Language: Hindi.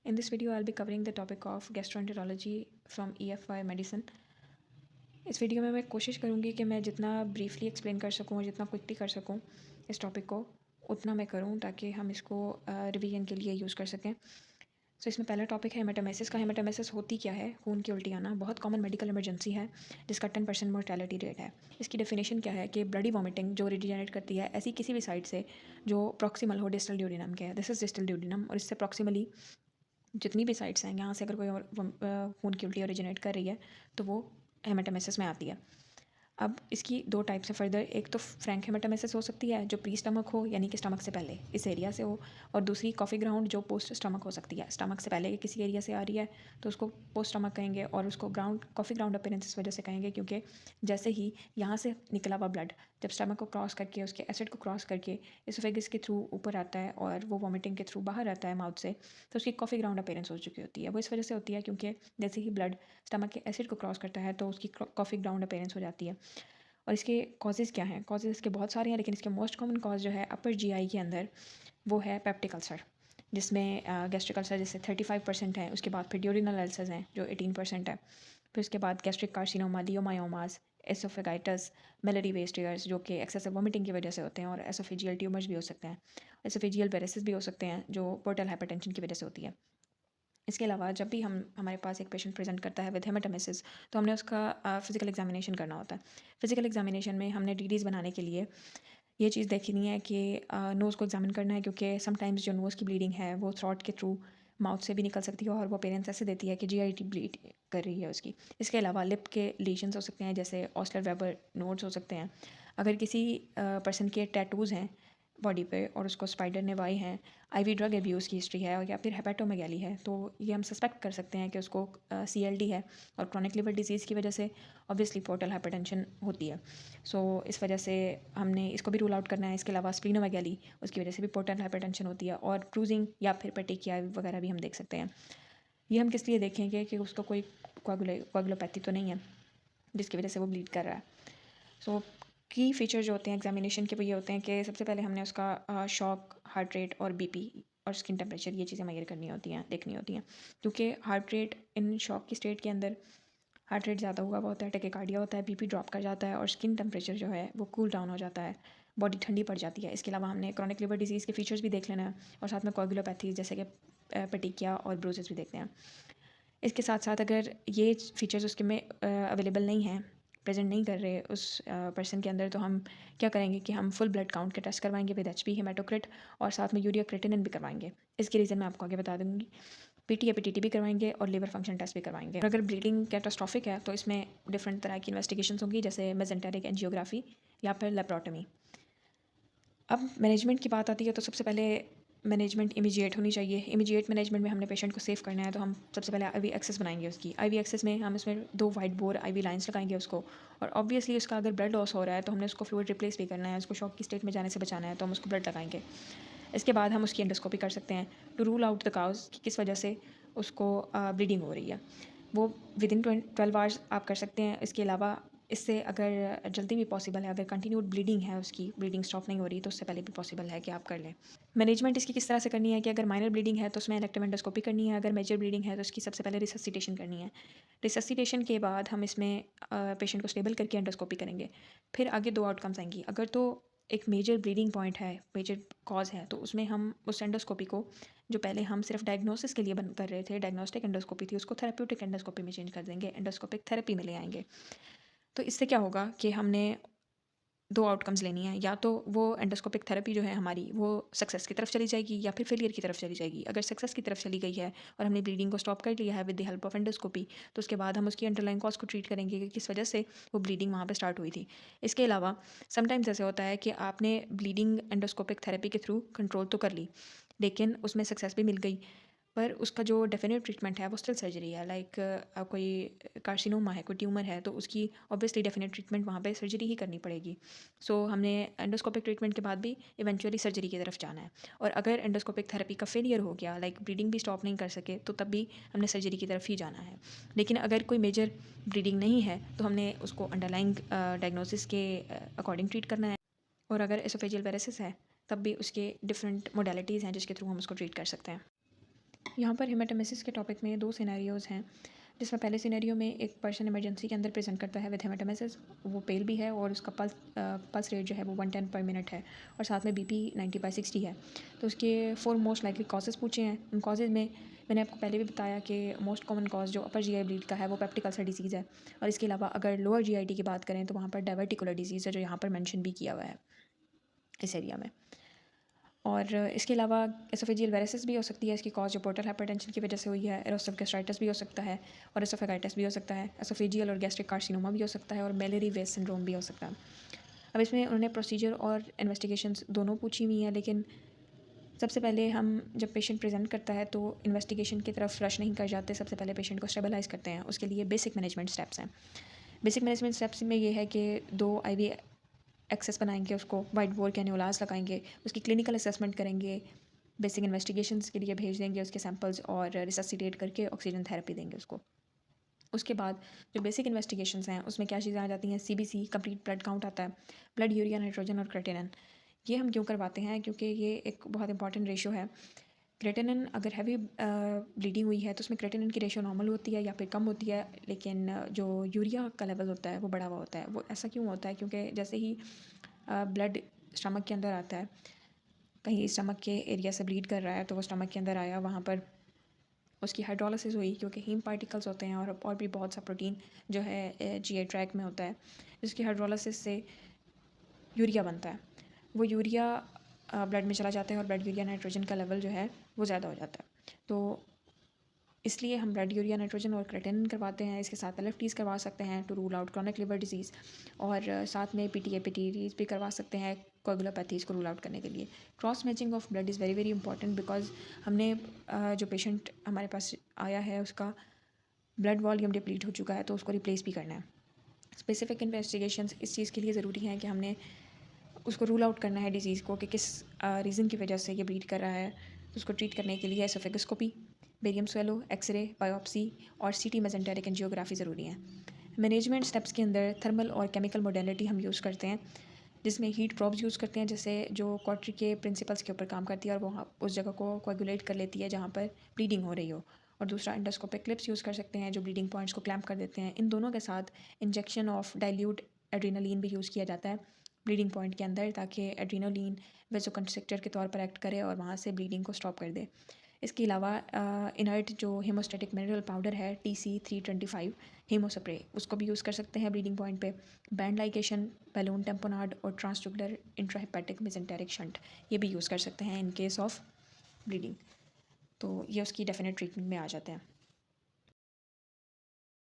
In this video, I'll be covering the topic of gastroenterology from EFY medicine. इस वीडियो में मैं कोशिश करूँगी कि मैं जितना ब्रीफली एक्सप्लेन कर सकूँ और जितना क्विकली कर सकूँ इस टॉपिक को उतना मैं करूँ ताकि हम इसको रिवीजन के लिए यूज़ कर सकें। सो इसमें पहला टॉपिक है हेमाटोमेसिस का। हेमाटोमेसिस होती क्या है? खून की उल्टी आना बहुत कॉमन मेडिकल इमरजेंसी है जिसका 10% मोर्टेलिटी रेट है। इसकी डेफिनेशन क्या है कि ब्लडी वॉमिटिंग जो रिजनरेट करती है ऐसी किसी भी साइड से जो प्रॉक्सिमल हो डिस्टल ड्यूडिनम के है। दिस इज़ डिस्टल ड्यूडिनम और इससे प्रॉक्सिमली जितनी भी साइट्स हैं यहाँ से अगर कोई और खून की उल्टी ओरिजिनेट कर रही है तो वो हेमाटोमेसिस में आती है। अब इसकी दो टाइप्स है फर्दर, एक तो फ्रैंक हेमाटोमेसिस हो सकती है जो प्री स्टमक हो यानी कि स्टमक से पहले इस एरिया से हो, और दूसरी कॉफ़ी ग्राउंड जो पोस्ट स्टमक हो सकती है। स्टमक से पहले किसी एरिया से आ रही है तो उसको पोस्ट स्टमक कहेंगे और उसको कॉफ़ी ग्राउंड अपीयरेंस इस वजह से कहेंगे क्योंकि जैसे ही यहाँ से निकला हुआ ब्लड जब स्टमक को क्रॉस करके उसके एसिड को क्रॉस करके इसोफेगस के थ्रू ऊपर आता है और वो वॉमिटिंग के थ्रू बाहर आता है माउथ से, तो उसकी कॉफ़ी ग्राउंड अपीयरेंस हो चुकी होती है। वो इस वजह से होती है क्योंकि जैसे ही ब्लड स्टमक के एसिड को क्रॉस करता है तो उसकी कॉफ़ी ग्राउंड अपीयरेंस हो जाती है। और इसके कॉजेज़ क्या हैं? कॉजेज़ इसके बहुत सारे हैं लेकिन इसके मोस्ट कॉमन कॉज जो है अपर जीआई के अंदर वो है पेप्टिक अल्सर, जिसमें गैस्ट्रिक अल्सर जैसे 35% है। उसके बाद फिर ड्यूरिनल अल्सर्स हैं जो 18% है। फिर उसके बाद gastric carcinoma, leiomyomas, oesophagitis, miliary west years जो कि एक्सेसिव वोमिटिंग की वजह से होते हैं, और एसोफेजियल ट्यूमर्स भी हो सकते हैं। एसोफेजियल वेरिसेस भी हो सकते हैं जो पोर्टल हाइपरटेंशन की वजह से होती है। इसके अलावा जब भी हम हमारे पास एक पेशेंट प्रेजेंट करता है विद हेमाटोमेसिस तो हमने उसका फिजिकल एग्जामिनेशन करना होता है। फिजिकल एग्जामिनेशन में हमने डीडीज़ बनाने के लिए ये चीज़ देखनी है कि नोज़ को एग्जामिन करना है क्योंकि समटाइम्स जो नोज़ की ब्लीडिंग है वो थ्रॉट के थ्रू माउथ से भी निकल सकती है और वो पेरेंट्स ऐसे देती है कि जीआईटी ब्लीड कर रही है उसकी। इसके अलावा लिप के लीशंस हो सकते हैं जैसे ऑस्लर वेबर नोड्स हो सकते हैं। अगर किसी पर्सन के टैटूज़ हैं बॉडी पे और उसको स्पाइडर ने वाई हैं, आईवी ड्रग एब्यूज़ की हिस्ट्री है और या फिर हेपेटोमेगैली है, तो ये हम सस्पेक्ट कर सकते हैं कि उसको सीएलडी है। और क्रॉनिक लिवर डिजीज़ की वजह से ऑब्वियसली पोर्टल हाइपरटेंशन होती है। सो इस वजह से हमने इसको भी रूल आउट करना है। इसके अलावा स्प्लीनोमेगैली उसकी वजह से भी पोर्टल हाइपरटेंशन होती है, और क्रूजिंग या फिर पेटिकिया वगैरह भी हम देख सकते हैं। ये हम किस लिए देखेंगे कि उसको कोई कोगुलोपैथी तो नहीं है जिसकी वजह से वो ब्लीड कर रहा है। सो की फीचर जो होते हैं एग्जामिनेशन के वो ये होते हैं कि सबसे पहले हमने उसका शॉक, हार्ट रेट और बीपी और स्किन टेम्परेचर ये चीज़ें मेजर करनी होती हैं, देखनी होती हैं। क्योंकि हार्ट रेट इन शॉक की स्टेट के अंदर हार्ट रेट ज़्यादा हुआ हुआ होता है, टेकिकार्डिया होता है, बीपी ड्रॉप कर जाता है और स्किन टेम्परेचर जो है वो कूल डाउन हो जाता है, बॉडी ठंडी पड़ जाती है। इसके अलावा हमने क्रॉनिक लिवर डिजीज़ के फीचर्स भी देख लेना है और साथ में कोगुलोपैथी जैसे कि पेटिकिया और ब्रूसेस भी देखते हैं। इसके साथ साथ अगर ये फीचर्स उसके में अवेलेबल नहीं हैं, प्रेजेंट नहीं कर रहे उस पर्सन के अंदर, तो हम क्या करेंगे कि हम फुल ब्लड काउंट के टेस्ट करवाएंगे विद एचपी, हेमाटोक्रिट और साथ में यूरिया क्रिएटिनिन भी करवाएंगे। इसके रीज़न मैं आपको आगे बता दूंगी। पीटी या पीटीटी भी करवाएंगे और लिवर फंक्शन टेस्ट भी करवाएंगे। और अगर ब्लीडिंग कैटास्ट्रॉफिक है तो इसमें डिफरेंट तरह की इन्वेस्टिगेशंस होंगी जैसे मेजेंटेरिक एंजियोग्राफी या फिर लेप्रोटमी। अब मैनेजमेंट की बात आती है तो सबसे पहले मैनेजमेंट इमीडिएट होनी चाहिए। इमीडिएट मैनेजमेंट में हमने पेशेंट को सेव करना है तो हम सबसे पहले आईवी एक्सेस बनाएंगे उसकी। आईवी एक्सेस में हम इसमें 2 वाइट बोर आईवी लाइंस लगाएंगे उसको, और ऑब्वियसली उसका अगर ब्लड लॉस हो रहा है तो हमने उसको फ्लूइड रिप्लेस भी करना है, उसको शॉक की स्टेट में जाने से बचाना है तो हम उसको ब्लड लगाएंगे। इसके बाद हम उसकी एंडोस्कोपी कर सकते हैं to rule out the cause कि किस वजह से उसको ब्लीडिंग हो रही है। वो विद इन 12 आवर्स आप कर सकते हैं। इसके अलावा इससे अगर जल्दी भी पॉसिबल है, अगर कंटिन्यूड ब्लीडिंग है, उसकी ब्लीडिंग स्टॉप नहीं हो रही तो उससे पहले भी पॉसिबल है कि आप कर लें। मैनेजमेंट इसकी किस तरह से करनी है कि अगर माइनर ब्लीडिंग है तो उसमें इलेक्टिव एंडोस्कोपी करनी है, अगर मेजर ब्लीडिंग है तो उसकी सबसे पहले रिससिटेशन करनी है। रिससिटेशन के बाद हम इसमें पेशेंट को स्टेबल करके एंडोस्कोपी करेंगे। फिर आगे 2 आउटकम्स आएंगी। अगर तो एक मेजर ब्लीडिंग पॉइंट है, मेजर कॉज है, तो उसमें हम उस एंडोस्कोपी को जो पहले हम सिर्फ डायग्नोसिस के लिए बंद कर रहे थे, डायग्नोस्टिक एंडोस्कोपी थी, उसको थेरेप्यूटिक एंडोस्कोपी में चेंज कर देंगे, एंडोस्कोपिक थेरेपी में ले आएंगे। तो इससे क्या होगा कि हमने 2 आउटकम्स लेनी है, या तो वो एंडोस्कोपिक थेरेपी जो है हमारी वो सक्सेस की तरफ चली जाएगी या फिर फेलियर की तरफ चली जाएगी। अगर सक्सेस की तरफ चली गई है और हमने ब्लीडिंग को स्टॉप कर लिया है with the help of endoscopy, तो उसके बाद हम उसकी अंडरलाइन कॉज को ट्रीट करेंगे कि किस वजह से वो ब्लीडिंग वहाँ पे स्टार्ट हुई थी। इसके अलावा समटाइम्स ऐसे होता है कि आपने ब्लीडिंग एंडोस्कोपिक थेरेपी के थ्रू कंट्रोल तो कर ली, लेकिन उसमें सक्सेस भी मिल गई, पर उसका जो डेफिनेट ट्रीटमेंट है वो स्टिल सर्जरी है। लाइक कोई कार्सिनोमा है, कोई ट्यूमर है, तो उसकी ऑब्वियसली डेफिनेट ट्रीटमेंट वहाँ पे सर्जरी ही करनी पड़ेगी। सो हमने एंडोस्कोपिक ट्रीटमेंट के बाद भी इवेंचुअली सर्जरी की तरफ जाना है। और अगर एंडोस्कोपिक थेरेपी का फेलियर हो गया, लाइक ब्लीडिंग भी स्टॉप नहीं कर सके, तो तब भी हमने सर्जरी की तरफ ही जाना है। लेकिन अगर कोई मेजर ब्लीडिंग नहीं है तो हमने उसको अंडरलाइंग डायग्नोसिस के अकॉर्डिंग ट्रीट करना है। और अगर एसोफेजियल वेरिसिस है तब भी उसके डिफरेंट मोडेलिटीज़ हैं जिसके थ्रू हम उसको ट्रीट कर सकते हैं। यहाँ पर हेमाटोमेसिस के टॉपिक में 2 सिनेरियोज़ हैं, जिसमें पहले सिनेरियो में एक पर्सन इमरजेंसी के अंदर प्रेजेंट करता है विद हेमाटोमेसिस। वो पेल भी है और उसका पल्स रेट जो है वो 110 पर मिनट है और साथ में बीपी 90/60 है। तो उसके 4 मोस्ट लाइकली कॉजेज़ पूछे हैं। उन कॉजेज़ में मैंने आपको पहले भी बताया कि मोस्ट कॉमन कॉज जो अपर जीआई ब्लीड का है वो पेप्टिक अल्सर डिजीज़ है, और इसके अलावा अगर लोअर जीआईटी की बात करें तो वहाँ पर डायवर्टिकुलर डिजीज़ है, जो यहाँ पर मेंशन भी किया हुआ है इस एरिया में। और इसके अलावा एसोफेजियल वेरिसिस भी हो सकती है, इसकी कॉज जो पोर्टल हाइपरटेंशन की वजह से हुई है। एरोसिव गैस्ट्राइटिस भी हो सकता है और एसोफेगाइटिस भी हो सकता है। एसोफेजियल और गैस्ट्रिक कार्सिनोमा भी हो सकता है और मेलेरी वेस्ट सिंड्रोम भी हो सकता है। अब इसमें उन्होंने प्रोसीजर और इन्वेस्टिगेशंस दोनों पूछी हुई हैं, लेकिन सबसे पहले हम जब पेशेंट प्रेजेंट करता है तो इन्वेस्टिगेशन की तरफ रश नहीं कर जाते। सबसे पहले पेशेंट को स्टेबलाइज करते हैं। उसके लिए बेसिक मैनेजमेंट स्टेप्स हैं। बेसिक मैनेजमेंट स्टेप्स में ये है कि 2 आईवी एक्सेस बनाएंगे, उसको वाइट बोर कैन्युलास लगाएंगे, उसकी क्लिनिकल असेसमेंट करेंगे, बेसिक इन्वेस्टिगेशंस के लिए भेज देंगे उसके सैंपल्स और रिससिटेट करके ऑक्सीजन थेरेपी देंगे उसको। उसके बाद जो बेसिक इन्वेस्टिगेशंस हैं उसमें क्या चीज़ें आ जाती हैं, सीबीसी कंप्लीट ब्लड काउंट आता है, ब्लड यूरिया नाइट्रोजन और क्रेटिनिन। ये हम क्यों करवाते हैं, क्योंकि ये एक बहुत इंपॉर्टेंट रेशो है। क्रेटिनिन अगर हैवी ब्लीडिंग हुई है तो उसमें क्रेटिनिन की रेशो नॉर्मल होती है या फिर कम होती है, लेकिन जो यूरिया का लेवल होता है वो बढ़ा हुआ होता है। वो ऐसा क्यों होता है, क्योंकि जैसे ही ब्लड स्टमक के अंदर आता है, कहीं स्टमक के एरिया से ब्लीड कर रहा है तो वो स्टमक के अंदर आया, वहाँ पर उसकी हाइड्रोलिसिस हुई, क्योंकि हीम पार्टिकल्स होते हैं और भी बहुत सा प्रोटीन जो है जीआई ट्रैक में होता है, जिसकी हाइड्रोलिसिस से यूरिया बनता है। वो यूरिया ब्लड में चला जाता है और ब्लड यूरिया नाइट्रोजन का लेवल जो है वो ज़्यादा हो जाता है। तो इसलिए हम ब्लड यूरिया नाइट्रोजन और क्रेटिनिन करवाते हैं। इसके साथ एलएफटीज़ करवा सकते हैं to rule out chronic liver disease, और साथ में पीटीए पीटीरीज भी करवा सकते हैं कोगुलोपैथीज़ को रूल आउट करने के लिए। Cross matching of blood is very very important, because हमने जो पेशेंट हमारे पास आया है उसका ब्लड वॉल्यूम डिप्लीट हो चुका है, तो उसको रिप्लेस भी करना है। स्पेसिफिक इन्वेस्टिगेशंस इस चीज़ के लिए ज़रूरी हैं कि हमने उसको रूल आउट करना है डिज़ीज़ को कि किस रीज़न की वजह से ये ब्लीड कर रहा है। तो उसको ट्रीट करने के लिए एसोफेगोस्कोपी, बेरियम स्वेलो, एक्सरे, बायोप्सी और सीटी मेसेंटेरिक एंजियोग्राफी ज़रूरी हैं। मैनेजमेंट स्टेप्स के अंदर थर्मल और केमिकल मोडेलिटी हम यूज़ करते हैं, जिसमें हीट प्रोब्स यूज़ करते हैं, जैसे जो कॉटरी के प्रिंसिपल्स के ऊपर काम करती है और वो उस जगह को कोएगुलेट कर लेती है जहाँ पर ब्लीडिंग हो रही हो। और दूसरा एंडोस्कोपिक क्लिप्स यूज़ कर सकते हैं जो ब्लीडिंग पॉइंट्स को क्लैम्प कर देते हैं। इन दोनों के साथ इंजेक्शन ऑफ डाइल्यूट एड्रेनालिन भी यूज़ किया जाता है ब्लीडिंग पॉइंट के अंदर, ताकि एड्रेनालिन वेसोकंस्ट्रिक्टर के तौर पर एक्ट करे और वहाँ से ब्लीडिंग को स्टॉप कर दे। इसके अलावा इनर्ट जो हेमोस्टेटिक मिनरल पाउडर है TC325 हीमो स्प्रे, उसको भी यूज़ कर सकते हैं ब्लीडिंग पॉइंट पे। बैंड लाइगेशन, बैलून टेम्पोनाड और ट्रांसट्यूबुलर इंट्राहेपेटिक मेसेंटेरिक शंट, ये भी यूज़ कर सकते हैं इन केस ऑफ ब्लीडिंग। तो ये उसकी डेफिनेट ट्रीटमेंट में आ जाते हैं।